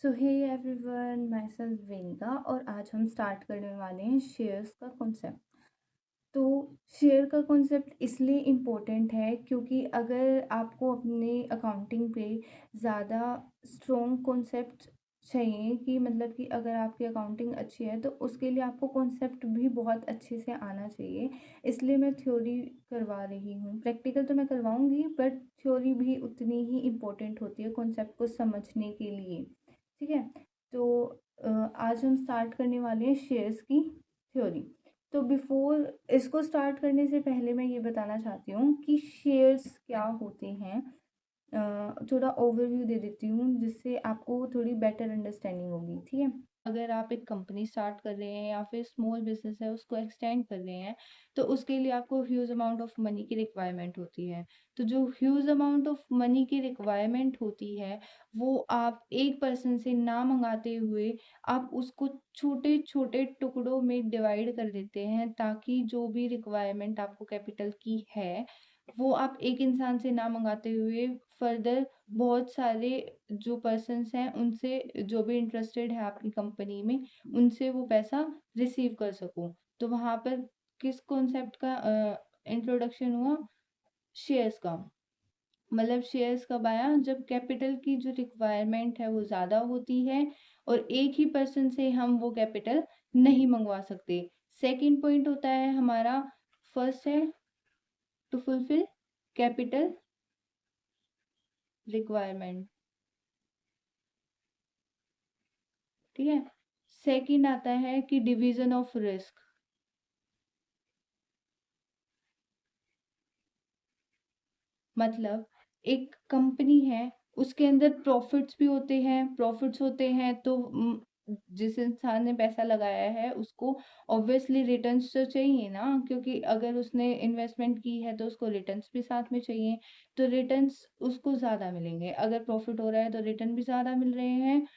सो hey everyone, myself Venika और आज हम स्टार्ट करने वाले हैं शेयर्स का कॉन्सेप्ट। तो शेयर का कॉन्सेप्ट इसलिए इम्पोर्टेंट है क्योंकि अगर आपको अपने अकाउंटिंग पे ज़्यादा स्ट्रॉन्ग कॉन्सेप्ट चाहिए कि मतलब कि अगर आपकी अकाउंटिंग अच्छी है तो उसके लिए आपको कॉन्सेप्ट भी बहुत अच्छे से आना चाहिए। इसलिए मैं थ्योरी करवा रही हूँ, प्रैक्टिकल तो मैं करवाऊँगी बट थ्योरी भी उतनी ही इम्पोर्टेंट होती है कॉन्सेप्ट को समझने के लिए। ठीक है। तो आज हम स्टार्ट करने वाले हैं शेयर्स की थ्योरी। तो बिफोर इसको स्टार्ट करने से पहले मैं ये बताना चाहती हूँ कि शेयर्स क्या होते हैं। थोड़ा ओवरव्यू दे देती हूँ जिससे आपको थोड़ी बेटर अंडरस्टैंडिंग होगी। ठीक है। अगर आप एक कंपनी स्टार्ट कर रहे हैं या फिर स्मॉल बिजनेस है उसको एक्सटेंड कर रहे हैं तो उसके लिए आपको ह्यूज अमाउंट ऑफ मनी की रिक्वायरमेंट होती है। तो जो ह्यूज अमाउंट ऑफ मनी की रिक्वायरमेंट होती है वो आप एक पर्सन से ना मंगाते हुए आप उसको छोटे छोटे टुकड़ों में डिवाइड कर देते हैं ताकि जो भी रिक्वायरमेंट आपको कैपिटल की है वो आप एक इंसान से ना मंगाते हुए फर्दर बहुत सारे जो पर्सन्स हैं उनसे, जो भी इंटरेस्टेड है आपकी कंपनी में, उनसे वो पैसा रिसीव कर सको। तो वहां पर किस कॉन्सेप्ट का इंट्रोडक्शन हुआ? शेयर्स का। मतलब शेयर्स कब आया? जब कैपिटल की जो रिक्वायरमेंट है वो ज़्यादा होती है और एक ही पर्सन से हम वो कैपिटल नहीं मंगवा सकते। सेकंड पॉइंट होता है हमारा, फर्स्ट है टू फुलफिल कैपिटल रिक्वायरमेंट। ठीक है। सेकंड आता है कि डिवीजन ऑफ रिस्क। मतलब एक कंपनी है उसके अंदर प्रॉफिट्स होते हैं तो जिस इंसान ने पैसा लगाया है उसको ऑब्वियसली रिटर्न्स तो चाहिए ना, क्योंकि अगर उसने इन्वेस्टमेंट की है तो उसको रिटर्न्स भी साथ में चाहिए। तो रिटर्न्स उसको ज़्यादा मिलेंगे, अगर प्रॉफिट हो रहा है तो रिटर्न भी ज़्यादा मिल रहे हैं।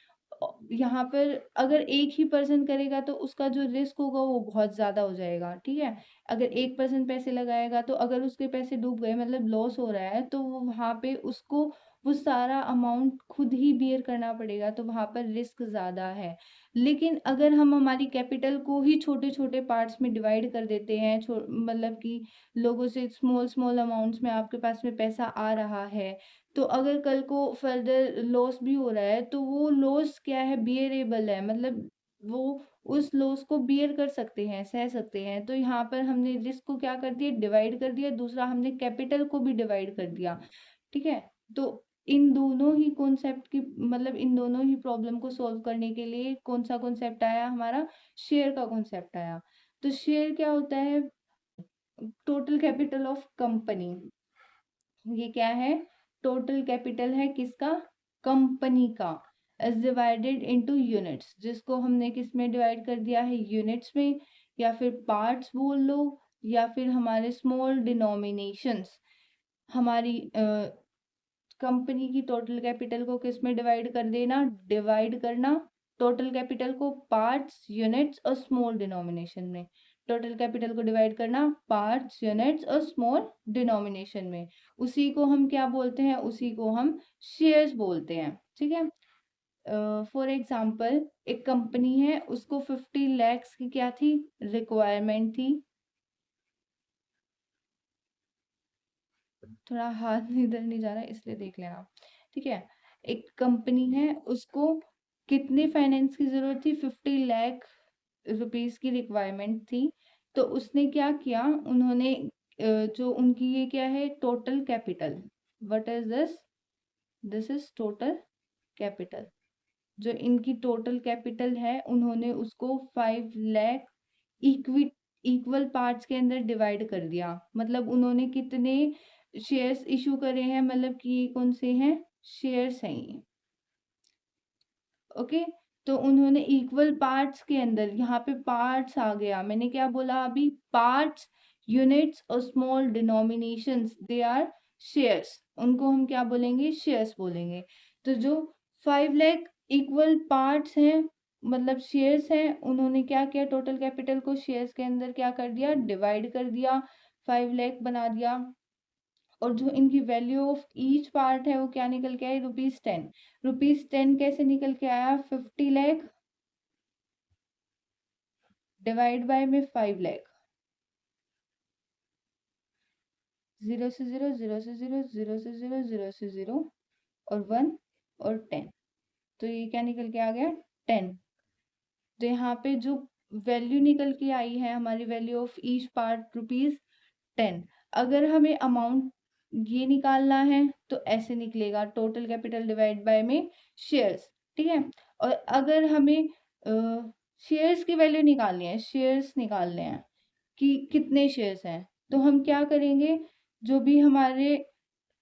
यहाँ पर अगर एक ही पर्सन करेगा तो उसका जो रिस्क होगा वो बहुत ज़्यादा हो जाएगा। ठीक है। अगर एक पर्सन पैसे लगाएगा तो अगर उसके पैसे डूब गए मतलब लॉस हो रहा है तो वो वहाँ पे उसको वो सारा अमाउंट खुद ही बियर करना पड़ेगा, तो वहाँ पर रिस्क ज़्यादा है। लेकिन अगर हम हमारी कैपिटल को ही छोटे छोटे पार्ट्स में डिवाइड कर देते हैं, मतलब कि लोगों से स्मॉल स्मॉल अमाउंट्स में आपके पास में पैसा आ रहा है, तो अगर कल को फर्दर लॉस भी हो रहा है तो वो लॉस क्या है, बियरेबल है। मतलब वो उस लॉस को बियर कर सकते हैं, सह सकते हैं। तो यहाँ पर हमने रिस्क को क्या कर दिया, डिवाइड कर दिया। दूसरा हमने कैपिटल को भी डिवाइड कर दिया। ठीक है। तो इन दोनों ही कॉन्सेप्ट की, मतलब इन दोनों ही प्रॉब्लम को सॉल्व करने के लिए कौन सा कॉन्सेप्ट आया हमारा? शेयर का कॉन्सेप्ट आया। तो शेयर क्या होता है? Total capital of company. ये क्या है? टोटल कैपिटल है किसका? कंपनी का। इज डिवाइडेड इनटू यूनिट्स, जिसको हमने किस में डिवाइड कर दिया है? यूनिट्स में, या फिर पार्ट्स बोल लो, या फिर हमारे स्मॉल डिनोमिनेशंस। हमारी कंपनी की टोटल कैपिटल को किस में डिवाइड कर देना? डिवाइड करना टोटल कैपिटल को पार्ट्स, यूनिट्स और स्मॉल डिनोमिनेशन में। टोटल कैपिटल को डिवाइड करना पार्ट्स, यूनिट्स और स्मॉल डिनोमिनेशन में। उसी को हम क्या बोलते हैं? उसी को हम शेयर्स बोलते हैं। ठीक है। फॉर एग्जाम्पल एक कंपनी है, उसको 50 lakhs की क्या थी? रिक्वायरमेंट थी। थोड़ा हाथ इधर नहीं जा रहा है इसलिए देख लेना। ठीक है। एक कंपनी है, उसको कितने फाइनेंस की जरूरत थी? 50 लाख रुपीस की रिक्वायरमेंट थी। तो उसने क्या किया, उन्होंने जो उनकी ये क्या है? Total capital. What is this? This is total capital. जो इनकी टोटल कैपिटल है उन्होंने उसको 5 लाख इक्वी इक्वल पार्ट्स के अंदर डिवाइड कर दिया। मतलब उन्होंने कितने शेयर्स इशू करे हैं, मतलब कि ये कौन से हैं? शेयर्स हैं ये। ओके। तो उन्होंने इक्वल पार्ट्स के अंदर, यहाँ पे पार्ट्स आ गया, मैंने क्या बोला अभी? पार्ट्स, यूनिट्स और small denominations, they are shares. उनको हम क्या बोलेंगे? शेयर्स बोलेंगे। तो जो 5 लाख इक्वल पार्ट्स हैं, मतलब शेयर्स हैं, उन्होंने क्या किया? टोटल कैपिटल को शेयर्स के अंदर क्या कर दिया? डिवाइड कर दिया, 5 लाख बना दिया। और जो इनकी वैल्यू ऑफ ईच पार्ट है वो क्या निकल के आई, ₹10। ₹10 कैसे निकल के आया, 50 लाख डिवाइड बाय में 5 लाख, 0 से 0, 0 से 0, 0 से 0, 0 से 0 और 1 और 10। तो ये क्या निकल के आ गया, 10। तो यहाँ पे जो वैल्यू निकल के आई है हमारी, वैल्यू ऑफ ईच पार्ट ₹10। अगर हमें अमाउंट ये निकालना है तो ऐसे निकलेगा, टोटल कैपिटल डिवाइड बाय में शेयर्स, ठीक है। और अगर हमें शेयर्स की वैल्यू निकालनी है, शेयर्स निकालने हैं कि कितने शेयर्स हैं, तो हम क्या करेंगे, जो भी हमारे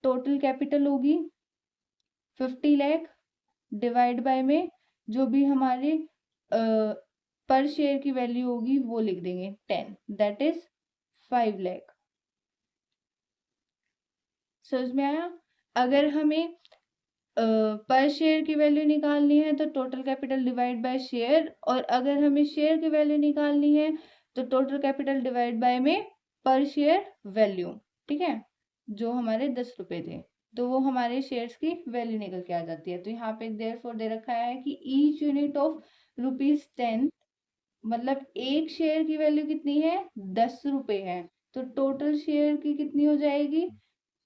टोटल कैपिटल होगी 50 लाख डिवाइड बाय में जो भी हमारे पर शेयर की वैल्यू होगी वो लिख देंगे 10, दैट इज 5 लाख। समझ में आया। अगर हमें पर शेयर की वैल्यू निकालनी है तो total capital divide by share, और अगर हमें शेयर की वैल्यू निकालनी है तो टोटल कैपिटल डिवाइड बाय में पर शेयर वैल्यू, ठीक है। जो हमारे 10 रुपए थे तो वो हमारे शेयर्स की वैल्यू निकल के आ जाती है। तो यहाँ पे देयरफॉर दे रखा है कि ईच यूनिट ऑफ ₹10, मतलब एक शेयर की वैल्यू कितनी है, 10 रुपए है। तो टोटल शेयर की कितनी हो जाएगी,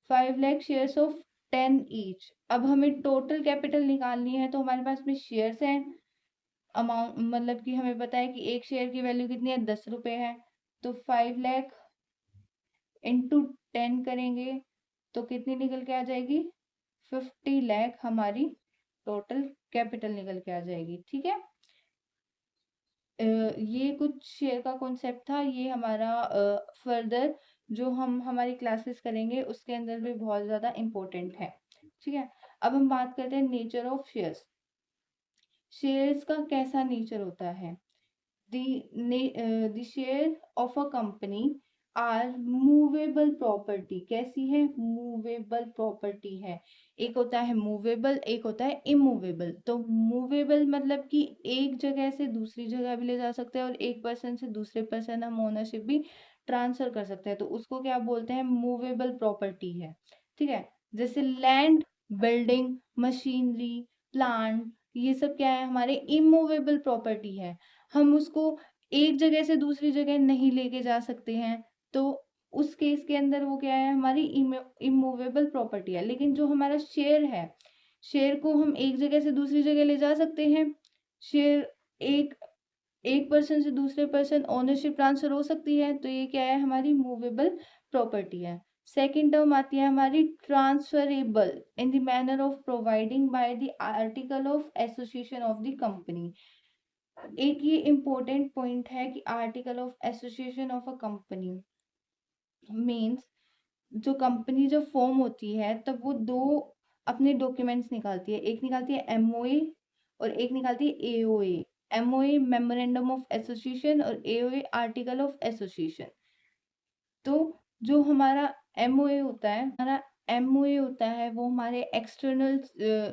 5 लाख शेयर्स ऑफ 10 ईच। अब हमें टोटल कैपिटल निकालनी है तो हमारे पास में शेयर्स हैं, अमाउंट मतलब कि हमें पता है कि एक शेयर की वैल्यू कितनी है, 10 रुपए है। तो 5 लाख इंटू 10 करेंगे तो कितनी निकल के आ जाएगी, 50 लाख हमारी टोटल कैपिटल निकल के आ जाएगी, ठीक है। ये कुछ शेयर का कॉन्सेप्ट था, ये हमारा फर्दर जो हम हमारी क्लासेस करेंगे उसके अंदर भी बहुत ज़्यादा इम्पोर्टेंट है, ठीक है। अब हम बात करते हैं नेचर ऑफ शेयर्स। शेयर्स का कैसा नेचर होता है, the share of a company are movable property। कैसी है, मूवेबल प्रॉपर्टी है। एक होता है मूवेबल, एक होता है इमूवेबल। तो मूवेबल मतलब कि एक जगह से दूसरी जगह भी ले जा सकते हैं और एक पर्सन से दूसरे पर्सन हम ओनरशिप भी ट्रांसफर कर सकते हैं, तो उसको क्या बोलते हैं, मूवेबल प्रॉपर्टी है, ठीक है। जैसे लैंड, बिल्डिंग, मशीनरी, प्लांट, ये सब क्या है, हमारे इमूवेबल प्रॉपर्टी है। हम उसको एक जगह से दूसरी जगह नहीं लेके जा सकते हैं, तो उस केस के अंदर वो क्या है, हमारी इमूवेबल प्रॉपर्टी है। लेकिन जो हमारा शेयर है, शेयर को हम एक जगह से दूसरी जगह ले जा सकते हैं। शेयर एक एक पर्सन से दूसरे पर्सन ओनरशिप ट्रांसफर हो सकती है, तो ये क्या है, हमारी मूवेबल प्रॉपर्टी है। सेकेंड टर्म आती है हमारी transferable in the manner of providing by the article of association of the company. एक ये इम्पोर्टेंट पॉइंट है कि article of association of a company means, जो कंपनी जब फॉर्म होती है तब वो दो अपने डॉक्यूमेंट्स निकालती है, एक निकालती है एमओए और एक निकालती है AOA. MOA memorandum of association और एओए आर्टिकल ऑफ एसोसिएशन। तो जो हमारा एमओए होता है, वो हमारे एक्सटर्नल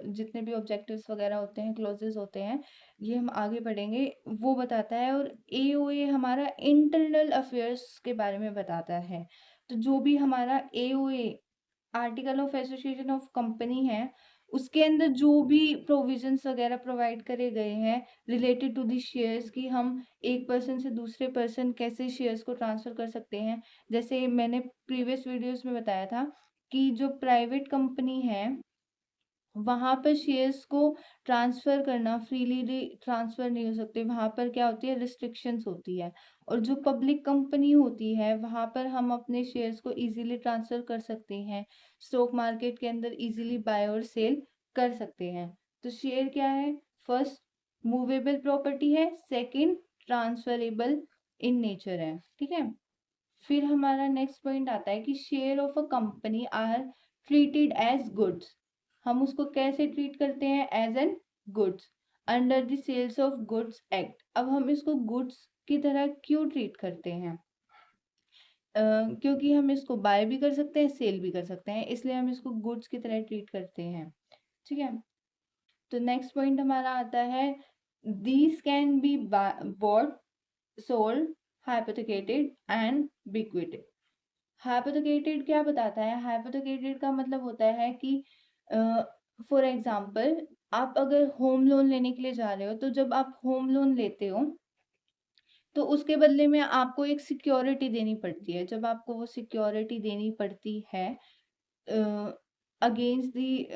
जितने भी ऑब्जेक्टिव्स वगैरह होते हैं, क्लॉजेस होते हैं, ये हम आगे पढ़ेंगे, वो बताता है। और एओए हमारा इंटरनल अफेयर्स के बारे में बताता है। तो जो भी हमारा AOA article of association of company है, उसके अंदर जो भी प्रोविजंस वगैरह प्रोवाइड करे गए हैं रिलेटेड टू दी शेयर्स, की हम एक पर्सन से दूसरे पर्सन कैसे शेयर्स को ट्रांसफर कर सकते हैं। जैसे मैंने प्रीवियस वीडियोस में बताया था कि जो प्राइवेट कंपनी है वहां पर शेयर्स को ट्रांसफर करना फ्रीली ट्रांसफर नहीं हो सकते, वहां पर क्या होती है, रिस्ट्रिक्शंस होती है। और जो पब्लिक कंपनी होती है वहां पर हम अपने शेयर्स को इजीली ट्रांसफर कर सकते हैं, स्टॉक मार्केट के अंदर इजीली बाय और सेल कर सकते हैं। तो शेयर क्या है, फर्स्ट मूवेबल प्रॉपर्टी है, सेकंड ट्रांसफरेबल इन नेचर है, ठीक है। फिर हमारा नेक्स्ट पॉइंट आता है कि share of a company are treated as goods. हम उसको कैसे ट्रीट करते हैं, as an goods under the sales of goods act. अब हम इसको गुड्स की तरह क्यों ट्रीट करते हैं, क्योंकि हम इसको बाय भी कर सकते हैं, सेल भी कर सकते हैं, इसलिए हम इसको गुड्स की तरह ट्रीट करते हैं, ठीक है। तो नेक्स्ट पॉइंट हमारा आता है, these can be bought, sold, hypothecated and bequeathed। हाइपोथेकेटेड क्या बताता है? हाइपोथेकेटेड का मतलब होता है कि फॉर एग्जांपल आप अगर होम लोन लेने के लिए जा रहे हो, तो जब आप होम लोन लेते हो, तो उसके बदले में आपको एक सिक्योरिटी देनी पड़ती है। जब आपको वो सिक्योरिटी देनी पड़ती है अगेंस्ट दी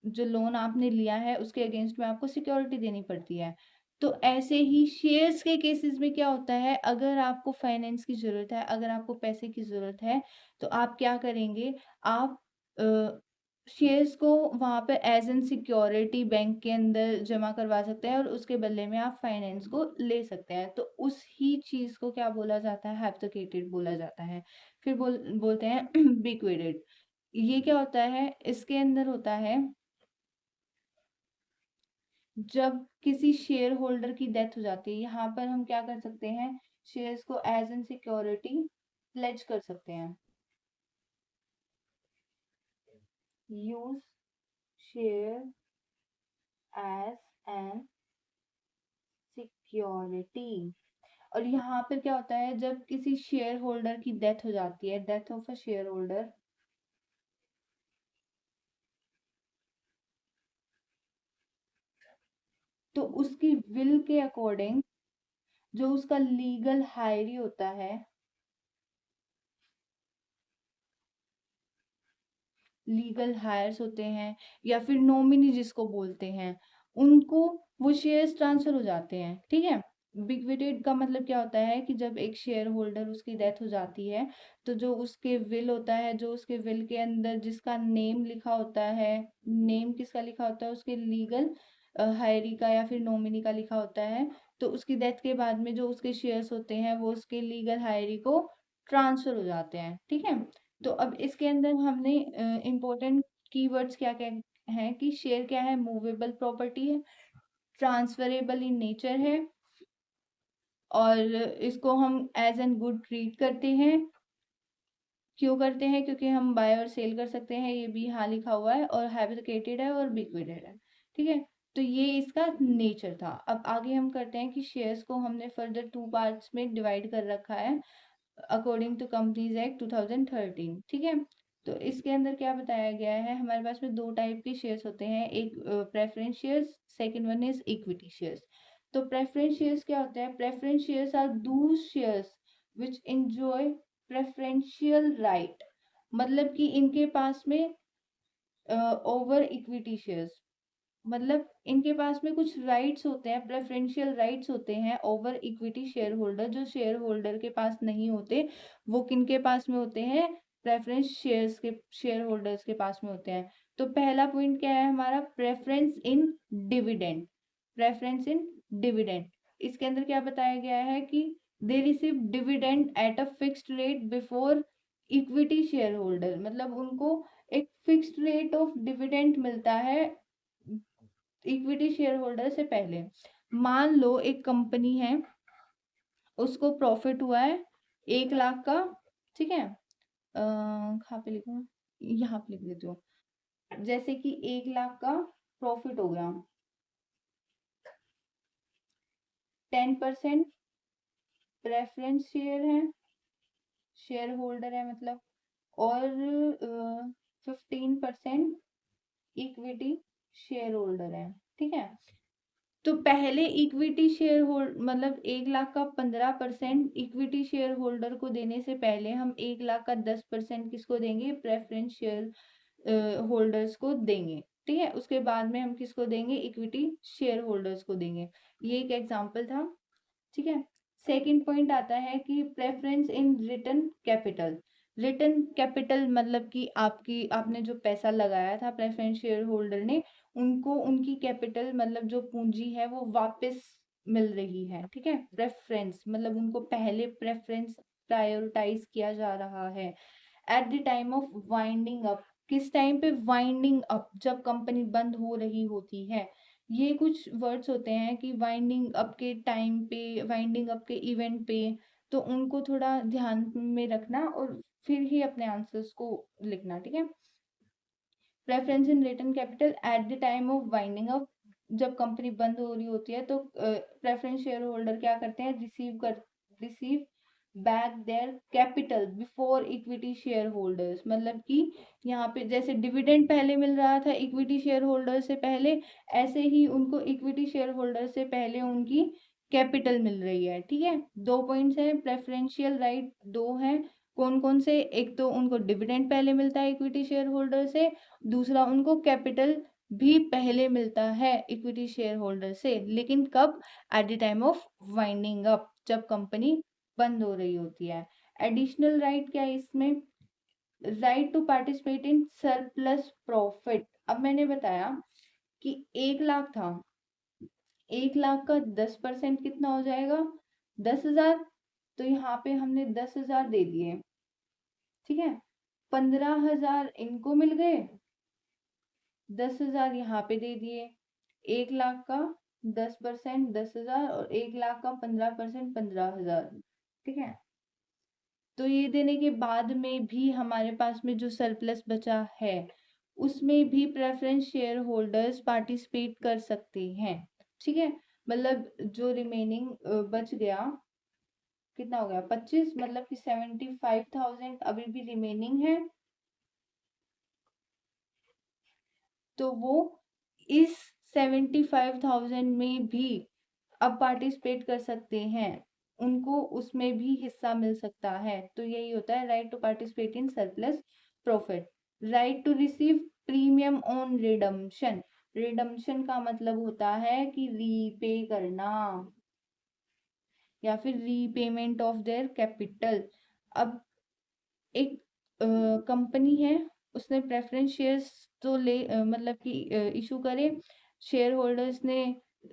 जो लोन आपने लिया है उसके अगेंस्ट में आपको सिक्योरिटी देनी पड़ती है। तो ऐसे ही शेयर्स के केसेस में क्या होता है, अगर आपको फाइनेंस की ज़रूरत है, अगर आपको पैसे की ज़रूरत है, तो आप क्या करेंगे, आप शेयर्स को वहाँ पे एज एन सिक्योरिटी बैंक के अंदर जमा करवा सकते हैं और उसके बदले में आप फाइनेंस को ले सकते हैं। तो उस ही चीज़ को क्या बोला जाता है? हाइपोथेकेटेड बोला जाता है। फिर बोलते हैं बिक्विडेड। ये क्या होता है? इसके अंदर होता है जब किसी शेयर होल्डर की डेथ हो जाती है, यहाँ पर हम क्या कर सकते हैं, शेयर्स को एज एन सिक्योरिटी प्लेज कर सकते हैं। Use share as an security. और यहाँ पर क्या होता है, जब किसी शेयर होल्डर की डेथ हो जाती है, death of a share holder, तो उसकी विल के अकॉर्डिंग जो उसका लीगल हायरी होता है, लीगल हायर्स होते हैं या फिर नॉमिनी जिसको बोलते हैं, उनको वो शेयर्स ट्रांसफर हो जाते हैं। ठीक है। बिक्विडेट का मतलब क्या होता है कि जब एक शेयर होल्डर उसकी डेथ हो जाती है, तो जो उसके विल होता है, जो उसके विल के अंदर जिसका नेम लिखा होता है, नेम किसका लिखा होता है, उसके लीगल हायरी का या फिर नॉमिनी का लिखा होता है, तो उसकी डेथ के बाद में जो उसके शेयर्स होते हैं वो उसके लीगल हायरी को ट्रांसफर हो जाते हैं। ठीक है। तो अब इसके अंदर हमने इम्पोर्टेंट कीवर्ड्स क्या क्या हैं कि शेयर क्या है, मूवेबल प्रॉपर्टी है, ट्रांसफरेबल इन नेचर है, और इसको हम एज एन गुड ट्रीट करते हैं। क्यों करते हैं? क्योंकि हम बाय और सेल कर सकते हैं, ये भी यहाँ लिखा हुआ है, और हाइपोथेकेटेड है और बिक्विडेड है। ठीक है। तो ये इसका नेचर था। अब आगे हम करते हैं कि शेयर्स को हमने फर्दर 2 पार्ट्स में डिवाइड कर रखा है अकॉर्डिंग टू कंपनीज एक्ट 2013। ठीक है। तो इसके अंदर क्या बताया गया है, हमारे पास में 2 टाइप के शेयर्स होते हैं, एक preference shares, second one is equity shares. तो प्रेफरेंस शेयर्स क्या होते हैं? Preference shares are those shares which enjoy preferential right, मतलब कि इनके पास में ओवर इक्विटी शेयर्स, मतलब इनके पास में कुछ राइट्स होते हैं, प्रेफरेंशियल राइट्स होते हैं ओवर इक्विटी शेयर होल्डर, जो शेयर होल्डर के पास नहीं होते। वो किनके पास में होते हैं? प्रेफरेंस शेयर्स के शेयर होल्डर्स के पास में होते हैं। तो पहला पॉइंट क्या है हमारा? Preference in dividend. Preference in dividend, इसके अंदर क्या बताया गया है कि they receive dividend at a fixed rate before equity share holder, मतलब उनको एक फिक्स्ड रेट ऑफ डिविडेंड मिलता है इक्विटी शेयर होल्डर से पहले। मान लो एक कंपनी है, उसको प्रॉफिट हुआ है 1 लाख का। ठीक है। कहाँ पे लिखूं? यहाँ पे लिख देती हूँ। जैसे कि 1 लाख का प्रॉफिट हो गया, 10% प्रेफरेंस शेयर है, शेयर होल्डर है मतलब, और 15% इक्विटी शेयर होल्डर है। ठीक है। तो पहले इक्विटी शेयर होल्ड मतलब 1 लाख का 15% इक्विटी शेयर होल्डर को देने से पहले हम 1 लाख का 10% किसको देंगे? प्रेफरेंस शेयर होल्डर्स को देंगे। ठीक है। उसके बाद में हम किसको देंगे? इक्विटी शेयर होल्डर्स को देंगे। ये एक एग्जाम्पल था। ठीक है। सेकंड पॉइंट आता है कि preference in return capital. Return capital मतलब कि आपने जो पैसा लगाया था प्रेफरेंस शेयर होल्डर ने, उनको उनकी कैपिटल मतलब जो पूंजी है वो वापस मिल रही है। ठीक है। प्रेफरेंस मतलब उनको पहले प्रेफरेंस प्रायोरिटाइज किया जा रहा है at the time of winding up. किस टाइम पे? वाइंडिंग अप, जब कंपनी बंद हो रही होती है। ये कुछ वर्ड्स होते हैं कि वाइंडिंग अप के टाइम पे, वाइंडिंग अप के इवेंट पे, तो उनको थोड़ा ध्यान में रखना और फिर ही अपने आंसर्स को लिखना। ठीक है। Preference in return capital at the time of winding up, जब कंपनी बंद हो रही होती है तो प्रेफरेंस शेयर होल्डर क्या करते हैं? Receive back their capital before equity share holders. मतलब कि यहाँ पे जैसे डिविडेंड पहले मिल रहा था इक्विटी शेयर होल्डर से पहले, ऐसे ही उनको इक्विटी शेयर होल्डर से पहले उनकी कैपिटल मिल रही है। ठीक है, 2 पॉइंट्स हैं, प्रेफरेंशियल राइट 2 हैं। कौन कौन से? एक तो उनको डिविडेंड पहले मिलता है इक्विटी शेयर होल्डर से, दूसरा उनको कैपिटल भी पहले मिलता है इक्विटी शेयर होल्डर से, लेकिन कब? At the time of winding up, जब कंपनी बंद हो रही होती है। एडिशनल राइट क्या है इसमें? Right to participate in surplus profit. अब मैंने बताया कि 1 लाख था, 1 लाख का 10% कितना हो जाएगा? 10,000। तो यहाँ पे हमने 10,000 दे दिए। ठीक है, 15,000 इनको मिल गए, 10,000 यहाँ पे दे दिए। 1 लाख का 10% 10,000 और 1 लाख का 15% 15,000। ठीक है, तो ये देने के बाद में भी हमारे पास में जो सरप्लस बचा है उसमें भी प्रेफरेंस शेयर होल्डर्स पार्टिसिपेट कर सकते हैं। ठीक है, मतलब जो रिमेनिंग बच गया, कितना हो गया? 25, मतलब कि 75,000 अभी भी रिमेनिंग है। तो वो इस 75,000 में भी अब पार्टिसिपेट कर सकते हैं, उनको उसमें भी हिस्सा मिल सकता है। तो यही होता है right to participate in surplus profit. Right to receive premium on redemption. Redemption का मतलब होता है कि रीपे करना या फिर रीपेमेंट ऑफ देयर कैपिटल। अब एक कंपनी है, उसने प्रेफरेंस शेयर्स तो मतलब कि इशू करे, शेयर होल्डर्स ने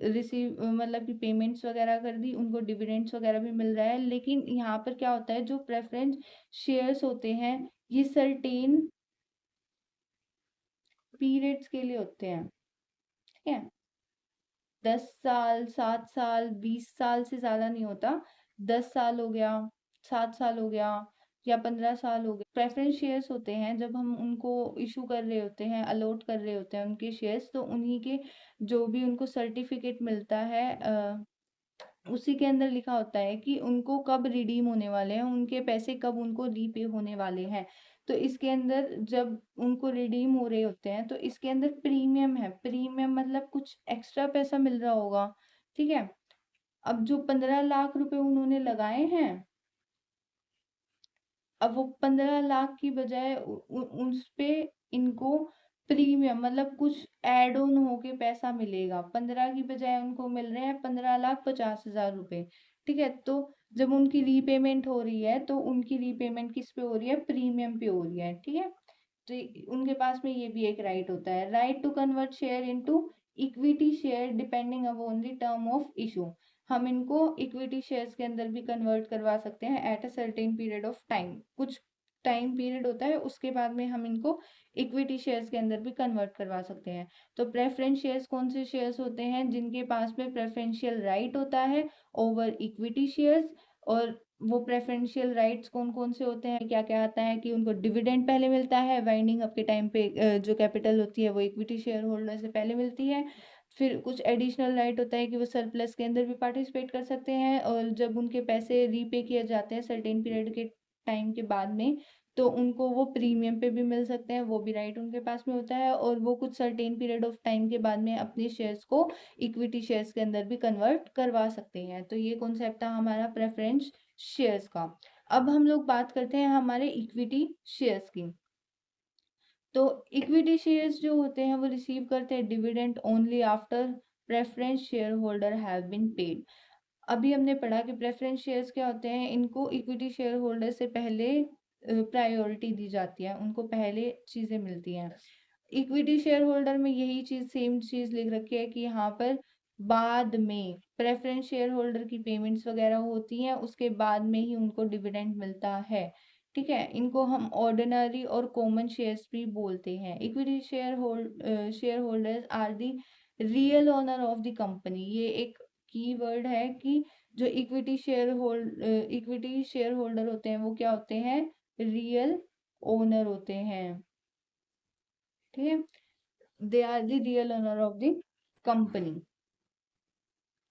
रिसीव मतलब कि पेमेंट्स वगैरह कर दी, उनको डिविडेंड्स वगैरह भी मिल रहा है। लेकिन यहाँ पर क्या होता है, जो प्रेफरेंस शेयर्स होते हैं ये सर्टेन पीरियड्स के लिए होते हैं। ठीक है, 10 साल, 7 साल, 20 साल से ज्यादा नहीं होता। 10 साल हो गया, 7 साल हो गया, या 15 साल हो गए। प्रेफरेंस शेयर्स होते हैं, जब हम उनको इशू कर रहे होते हैं, अलॉट कर रहे होते हैं उनके शेयर्स, तो उन्हीं के जो भी उनको सर्टिफिकेट मिलता है उसी के अंदर लिखा होता है कि उनको कब रिडीम होने वाले हैं, उनके पैसे कब उनको रीपे होने वाले हैं। तो इसके अंदर जब उनको रिडीम हो रहे होते हैं तो इसके अंदर प्रीमियम है। प्रीमियम मतलब कुछ एक्स्ट्रा पैसा मिल रहा होगा। ठीक है, अब जो 15 लाख रुपए उन्होंने लगाए हैं, अब वो 15 लाख की बजाय उस पे इनको प्रीमियम मतलब कुछ एड ऑन होके पैसा मिलेगा। 15 की बजाय उनको मिल रहे हैं 15,50,000 रुपए। ठीक है, तो जब उनकी रीपेमेंट हो रही है तो उनकी रीपेमेंट किस पे हो रही है? प्रीमियम पे हो रही है। ठीक है, तो उनके पास में ये भी एक राइट होता है, right to convert share into equity share depending upon the term of issue. हम इनको इक्विटी शेयर्स के अंदर भी कन्वर्ट करवा सकते हैं at a certain period of time. कुछ टाइम पीरियड होता है, उसके बाद में हम इनको इक्विटी शेयर्स के अंदर भी कन्वर्ट करवा सकते हैं। तो प्रेफरेंस शेयर्स कौन से शेयर्स होते हैं? जिनके पास में प्रेफरेंशियल राइट होता है ओवर इक्विटी शेयर्स। और वो प्रेफरेंशियल राइट्स कौन कौन से होते हैं, क्या क्या आता है कि उनको डिविडेंड पहले मिलता है, वाइंडिंग अप के टाइम पे जो कैपिटल होती है वो इक्विटी शेयर होल्डर से पहले मिलती है। फिर कुछ एडिशनल राइट होता है कि वो सरप्लस के अंदर भी पार्टिसिपेट कर सकते हैं, और जब उनके पैसे रीपे किए जाते हैं सर्टेन पीरियड के टाइम के बाद में, तो उनको वो प्रीमियम पे भी मिल सकते हैं, वो भी राइट उनके पास में होता है। और वो कुछ सर्टेन पीरियड ऑफ टाइम के बाद में अपने शेयर्स को इक्विटी शेयर्स के अंदर भी कन्वर्ट करवा सकते हैं। तो ये कॉन्सेप्ट था हमारा प्रेफरेंस शेयर्स का। अब हम लोग बात करते हैं हमारे इक्विटी शेयर्स की। तो इक्विटी शेयर्स जो होते हैं वो रिसीव करते हैं dividend only after preference share holder have been paid. अभी हमने पढ़ा कि प्रेफरेंस शेयर्स क्या होते हैं, इनको इक्विटी शेयर होल्डर से पहले प्रायोरिटी दी जाती है, उनको पहले चीजें मिलती हैं। इक्विटी शेयर होल्डर में यही चीज सेम चीज लिख रखी है कि यहाँ पर बाद में प्रेफरेंस शेयर होल्डर की पेमेंट्स वगैरह होती हैं, उसके बाद में ही उनको डिविडेंड मिलता है। ठीक है, इनको हम ऑर्डिनरी और कॉमन शेयर्स भी बोलते हैं। Equity share holders are the real owner of the company. ये एक की वर्ड है कि जो इक्विटी शेयर होल्डर होते हैं वो क्या होते हैं? रियल ओनर होते हैं। ठीक है, they are the real owner of the company.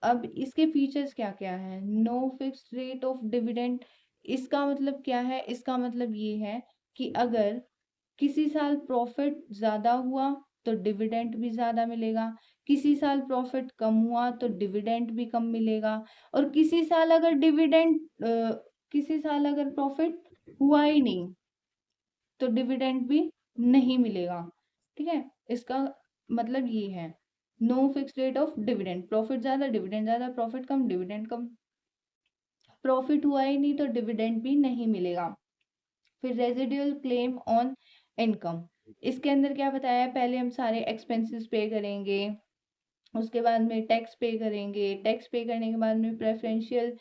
अब इसके फीचर्स क्या क्या है? No fixed rate of dividend इसका मतलब क्या है? इसका मतलब ये है कि अगर किसी साल प्रॉफिट ज़्यादा हुआ तो डिविडेंड भी ज़्यादा मिलेगा, किसी साल प्रॉफिट कम हुआ तो डिविडेंड भी कम मिलेगा, और किसी साल अगर प्रॉफिट हुआ ही नहीं तो डिविडेंड भी नहीं मिलेगा। ठीक है, इसका मतलब ये है, no fix rate of dividend, profit ज़्यादा डिविडेंड ज़्यादा, प्रॉफिट कम डिविडेंड कम, प्रॉफिट हुआ ही नहीं तो डिविडेंड भी नहीं मिलेगा। फिर रेजिडुअल क्लेम ऑन इनकम, इसके अंदर क्या बताया है, पहले हम सारे एक्सपेंसेस पे करेंगे, उसके बाद में टैक्स पे करेंगे, टैक्स पे करने के बाद में प्रेफरेंशियल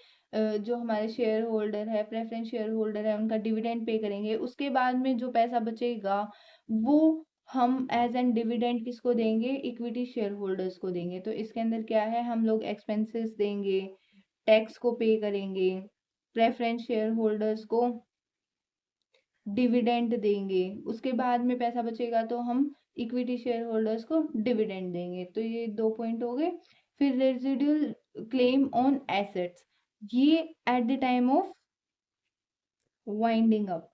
जो हमारे शेयर होल्डर है, प्रेफरेंस शेयर होल्डर है, उनका डिविडेंड पे करेंगे, उसके बाद में जो पैसा बचेगा वो हम एज एन डिविडेंड किसको देंगे, इक्विटी शेयर होल्डर्स को देंगे। तो इसके अंदर क्या है, हम लोग एक्सपेंसेस देंगे, टैक्स को पे करेंगे, प्रेफरेंस शेयर होल्डर्स को डिविडेंड देंगे, उसके बाद में पैसा बचेगा तो हम इक्विटी शेयर होल्डर्स को डिविडेंड देंगे। तो ये 2 पॉइंट हो गए। फिर रेजिडुअल क्लेम ऑन एसेट्स, ये at the time of winding up,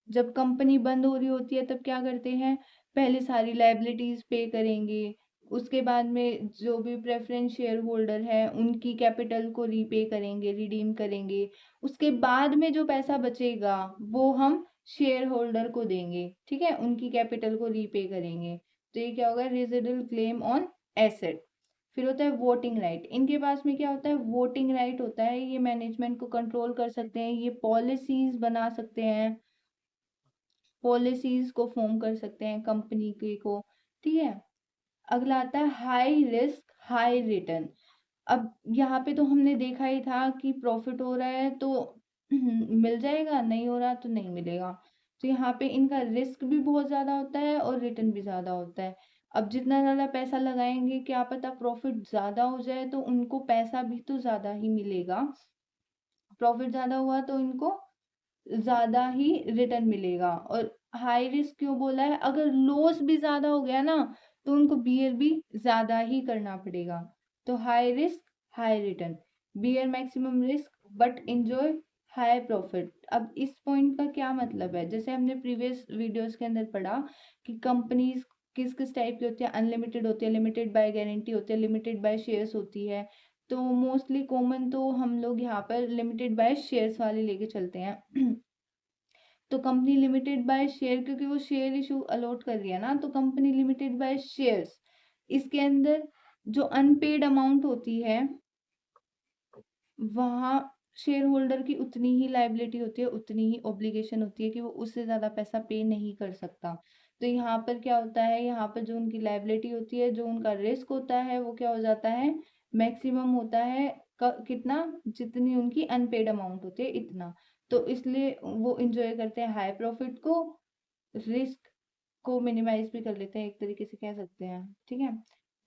जब कंपनी बंद हो रही होती है तब क्या करते हैं, पहले सारी लायबिलिटीज पे करेंगे, उसके बाद में जो भी प्रेफरेंस शेयर होल्डर है उनकी कैपिटल को रीपे करेंगे, रिडीम करेंगे, उसके बाद में जो पैसा बचेगा वो हम शेयर होल्डर को देंगे। ठीक है, उनकी कैपिटल को रीपे करेंगे। तो ये क्या होगा, रेजिडुअल क्लेम ऑन एसेट। फिर होता है वोटिंग राइट, इनके पास में क्या होता है, वोटिंग राइट होता है, ये मैनेजमेंट को कंट्रोल कर सकते हैं, ये पॉलिसीज बना सकते हैं, पॉलिसीज को फॉर्म कर सकते हैं कंपनी के को। ठीक है, अगला आता है हाई रिस्क हाई रिटर्न। अब यहाँ पे तो हमने देखा ही था कि प्रॉफिट हो रहा है तो मिल जाएगा, नहीं हो रहा तो नहीं मिलेगा। तो यहाँ पे इनका रिस्क भी बहुत ज्यादा होता है और रिटर्न भी ज्यादा होता है। अब जितना ज्यादा पैसा लगाएंगे क्या पता प्रॉफिट ज्यादा हो जाए तो उनको पैसा भी तो ज्यादा ही मिलेगा, प्रॉफिट ज्यादा हुआ तो इनको ज्यादा ही रिटर्न मिलेगा। और हाई रिस्क क्यों बोला है, अगर लॉस भी ज्यादा हो गया ना तो उनको बियर भी ज्यादा ही करना पड़ेगा। तो high risk high return, bear maximum risk but enjoy high profit. अब इस पॉइंट का क्या मतलब है, जैसे हमने प्रीवियस वीडियोस के अंदर पढ़ा कि कंपनीज किस किस टाइप की होती है, अनलिमिटेड होती है, लिमिटेड बाय गारंटी होती है, लिमिटेड बाय शेयर्स होती है। तो मोस्टली कॉमन तो हम लोग यहाँ पर लिमिटेड बाय शेयर्स वाले लेके चलते हैं। तो कंपनी लिमिटेड बाय शेयर, क्योंकि वो शेयर इशू अलॉट कर रही है ना, तो कंपनी लिमिटेड बाय शेयर्स, इसके अंदर जो अनपेड अमाउंट होती है वहाँ शेयर होल्डर की उतनी ही लाइबिलिटी होती है, उतनी ही ऑब्लिगेशन होती है कि वो उससे ज्यादा पैसा पे नहीं कर सकता। तो यहाँ पर क्या होता है, यहाँ पर जो उनकी लाइबिलिटी होती है, जो उनका रिस्क होता है वो क्या हो जाता है, मैक्सिमम होता है, कितना, जितनी उनकी अनपेड अमाउंट होती है इतना। तो इसलिए वो इंजॉय करते हैं हाई प्रॉफिट को, रिस्क को मिनिमाइज भी कर लेते हैं, एक तरीके से कह सकते हैं। ठीक है,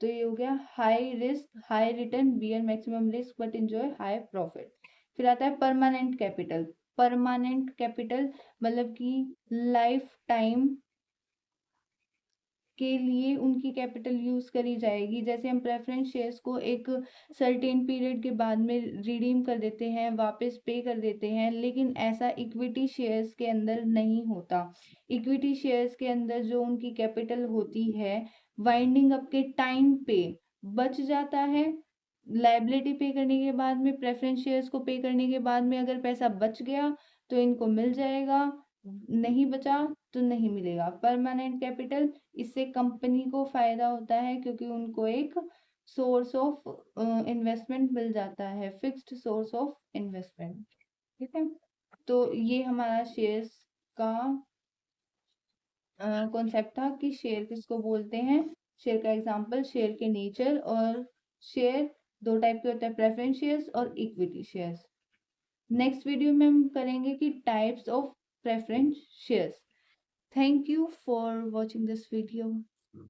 तो ये हो गया high risk high return, bear maximum risk but enjoy high profit. फिर आता है परमानेंट कैपिटल। परमानेंट कैपिटल मतलब कि लाइफ टाइम के लिए उनकी कैपिटल यूज करी जाएगी। जैसे हम प्रेफरेंस शेयर्स को एक सर्टेन पीरियड के बाद में रिडीम कर देते हैं, वापस पे कर देते हैं, लेकिन ऐसा इक्विटी शेयर्स के अंदर नहीं होता। इक्विटी शेयर्स के अंदर जो उनकी कैपिटल होती है वाइंडिंग अप के टाइम पे बच जाता है, लाइबिलिटी पे करने के बाद में, प्रेफरेंस शेयर्स को पे करने के बाद में अगर पैसा बच गया तो इनको मिल जाएगा, नहीं बचा तो नहीं मिलेगा। परमानेंट कैपिटल, इससे कंपनी को फायदा होता है क्योंकि उनको एक सोर्स ऑफ इन्वेस्टमेंट मिल जाता है, फिक्स्ड सोर्स ऑफ इन्वेस्टमेंट। ठीक है, तो ये हमारा शेयर्स का कॉन्सेप्ट था कि शेयर किसको बोलते हैं, शेयर का एग्जांपल, शेयर के नेचर, और शेयर दो टाइप के होते हैं, प्रेफरेंस शेयर्स और इक्विटी शेयर्स। नेक्स्ट वीडियो में हम करेंगे कि types of preference shares. Thank you for watching this video.